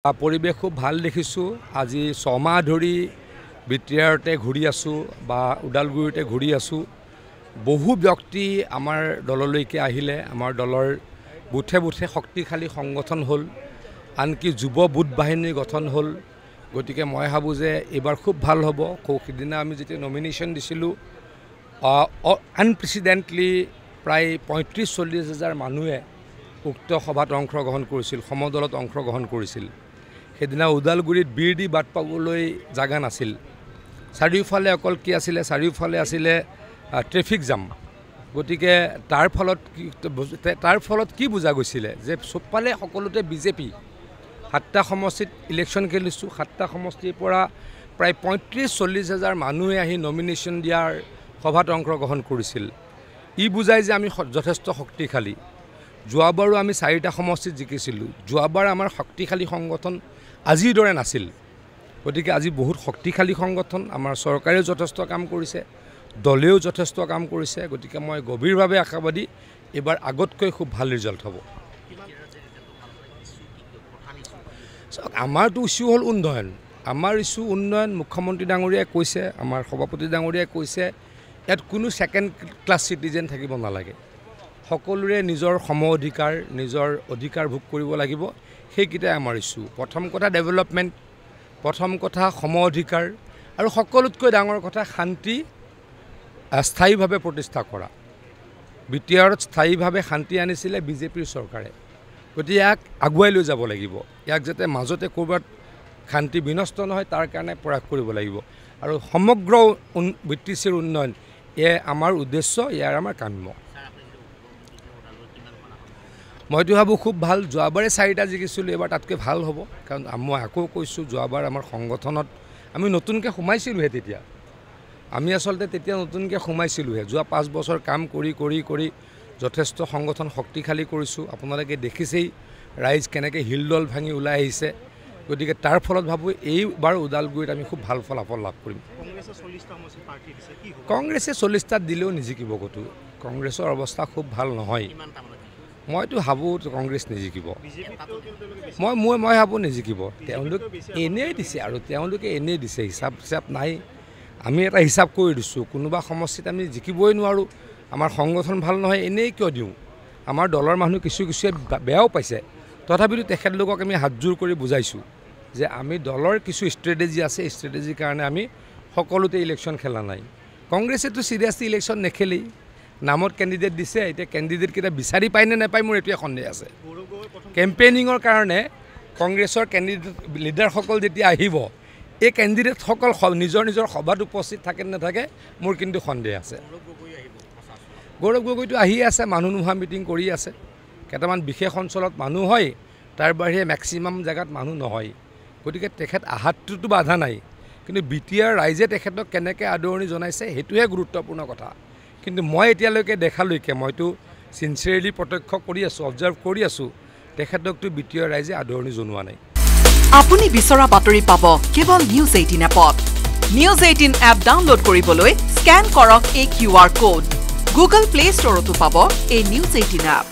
পৰিবেশ খুব ভাল দেখিছোঁ। আজি 6 মাহ ধৰি বিটিআৰতে ঘূৰি আছোঁ বা ওদালগুৰিতে ঘূৰি আছোঁ। বহু ব্যক্তি আমাৰ দললৈকে আহিলে, আমাৰ দলৰ বুথে বুথে শক্তিশালী সংগঠন হ'ল, আনকি যুৱ বুথ বাহিনী গঠন হ'ল। গতিকে মই ভাবোঁ যে এইবাৰ খুব ভাল হ'ব। সিদিনা আমি যেতিয়া নমিনেশ্যন দিছিলোঁ, আনপ্ৰেচিডেণ্টলি প্ৰায় 35-40 হাজাৰ মানুহে উক্ত সভাত অংশগ্ৰহণ কৰিছিল, সমদলত অংশগ্ৰহণ কৰিছিল। সেইদিনা ওদালগুৰিত বীৰ দি বাট পাবলৈ জাগা নাছিল। চাৰিওফালে অকল কি আছিলে, চাৰিওফালে আছিলে ট্ৰেফিক জাম। গতিকে তাৰ ফলত কি বুজা গৈছিলে যে চবফালে সকলোতে বিজেপি। 7টা সমষ্টিত ইলেকশ্যন খেলিছোঁ, 7টা সমষ্টিৰ পৰা প্ৰায় 35-40 হাজাৰ মানুহে আহি নমিনেশ্যন দিয়াৰ সভাত অংশগ্ৰহণ কৰিছিল। ই বুজায় যে আমি যথেষ্ট শক্তিশালী। যোৱাবাৰো আমি 4টা সমষ্টিত জিকিছিলোঁ। যোৱাবাৰ আমাৰ শক্তিশালী সংগঠন আজিৰ দৰে নাছিল। গতিকে আজি বহুত শক্তিশালী সংগঠন। আমাৰ চৰকাৰেও যথেষ্ট কাম কৰিছে, দলেও যথেষ্ট কাম কৰিছে। গতিকে মই গভীৰভাৱে আশাবাদী এইবাৰ আগতকৈ খুব ভাল ৰিজাল্ট হ'ব। আমাৰতো ইছ্যু হ'ল উন্নয়ন। আমাৰ ইছ্যু উন্নয়ন। মুখ্যমন্ত্ৰী ডাঙৰীয়াই কৈছে, আমাৰ সভাপতি ডাঙৰীয়াই কৈছে, ইয়াত কোনো ছেকেণ্ড ক্লাছ চিটিজেন থাকিব নালাগে। সকলোৰে নিজৰ সম অধিকাৰ, নিজৰ অধিকাৰ ভোগ কৰিব লাগিব। সেইকেইটাই আমাৰ ইছ্যু। প্ৰথম কথা ডেভেলপমেণ্ট, প্ৰথম কথা সম অধিকাৰ, আৰু সকলোতকৈ ডাঙৰ কথা শান্তি স্থায়ীভাৱে প্ৰতিষ্ঠা কৰা। বিটিআৰত স্থায়ীভাৱে শান্তি আনিছিলে বিজেপিৰ চৰকাৰে। গতিকে ইয়াক আগুৱাই লৈ যাব লাগিব। ইয়াক যাতে মাজতে ক'ৰবাত শান্তি বিনষ্ট নহয় তাৰ কাৰণে প্ৰয়াস কৰিব লাগিব। আৰু সমগ্ৰ বিটিচিৰ উন্নয়ন এয়াই আমাৰ উদ্দেশ্য, ইয়াৰ আমাৰ কাম্য। মইতো ভাবোঁ খুব ভাল। যোৱাবাৰে 4টা জিকিছিলোঁ, এইবাৰ তাতকৈ ভাল হ'ব। কাৰণ মই আকৌ কৈছোঁ, যোৱাবাৰ আমাৰ সংগঠনত আমি নতুনকৈ সোমাইছিলোঁহে। তেতিয়া আমি আচলতে নতুনকৈ সোমাইছিলোঁহে। যোৱা 5 বছৰ কাম কৰি কৰি কৰি যথেষ্ট সংগঠন শক্তিশালী কৰিছোঁ। আপোনালোকে দেখিছেই ৰাইজ কেনেকৈ হিলদল ভাঙি ওলাই আহিছে। গতিকে তাৰ ফলত ভাবোঁ এইবাৰ ওদালগুৰিত আমি খুব ভাল ফলাফল লাভ কৰিম। কংগ্ৰেছে 40টাত দিলেও নিজিকিব ক'তো। কংগ্ৰেছৰ অৱস্থা খুব ভাল নহয়। মইতো ভাবোঁ কংগ্ৰেছ নিজিকিব। মই ভাবোঁ নিজিকিব। তেওঁলোক এনেই দিছে, আৰু তেওঁলোকে এনেই দিছে, হিচাপ নাই। আমি এটা হিচাপ কৰি দিছোঁ, কোনোবা সমষ্টিত আমি জিকিবই নোৱাৰোঁ, আমাৰ সংগঠন ভাল নহয়, এনেই কিয় দিওঁ। আমাৰ দলৰ মানুহ কিছুৱে বেয়াও পাইছে। তথাপিতো তেখেতলোকক আমি হাতযোৰ কৰি বুজাইছোঁ যে আমি দলৰ কিছু ষ্ট্ৰেটেজি আছে, ষ্ট্ৰেটেজিৰ কাৰণে আমি সকলোতে ইলেকশ্যন খেলা নাই। কংগ্ৰেছেতো চিৰিয়াছলি ইলেকশ্যন নেখেলেই। নামত কেণ্ডিডেট দিছে, এতিয়া কেণ্ডিডেটকেইটা বিচাৰি পায় নে নাপায় মোৰ এইটোৱে সন্দেহ আছে। কেম্পেইনিঙৰ কাৰণে কংগ্ৰেছৰ কেণ্ডিডেট লিডাৰসকল যেতিয়া আহিব, এই কেণ্ডিডেটসকল নিজৰ সভাত উপস্থিত থাকে নে নাথাকে মোৰ কিন্তু সন্দেহ আছে। গৌৰৱ গগৈটো আহিয়ে আছে, মানুহ নোহোৱা মিটিং কৰি আছে। কেইটামান বিশেষ অঞ্চলত মানুহ হয়, তাৰ বাহিৰে মেক্সিমাম জেগাত মানুহ নহয়। গতিকে তেখেত আহাতটোতো বাধা নাই, কিন্তু বিটিআৰ ৰাইজে তেখেতক কেনেকৈ আদৰণি জনাইছে সেইটোহে গুৰুত্বপূৰ্ণ কথা। কিন্তু মই এতিয়ালৈকে দেখালৈকে মইতো চিনচিয়াৰলি প্ৰত্যক্ষ কৰি আছোঁ, অবজাৰ্ভ কৰি আছোঁ, তেখেতকতো বিটিআৰ ৰাইজে আদৰণি জনোৱা নাই। আপুনি বিচৰা বাতৰি পাব কেৱল নিউজ 18 এপত। নিউজ 18 এপ ডাউনলোড কৰিবলৈ স্কেন কৰক এই QR কোড। গুগল প্লে ষ্টৰতো পাব এই নিউজ 18 এপ।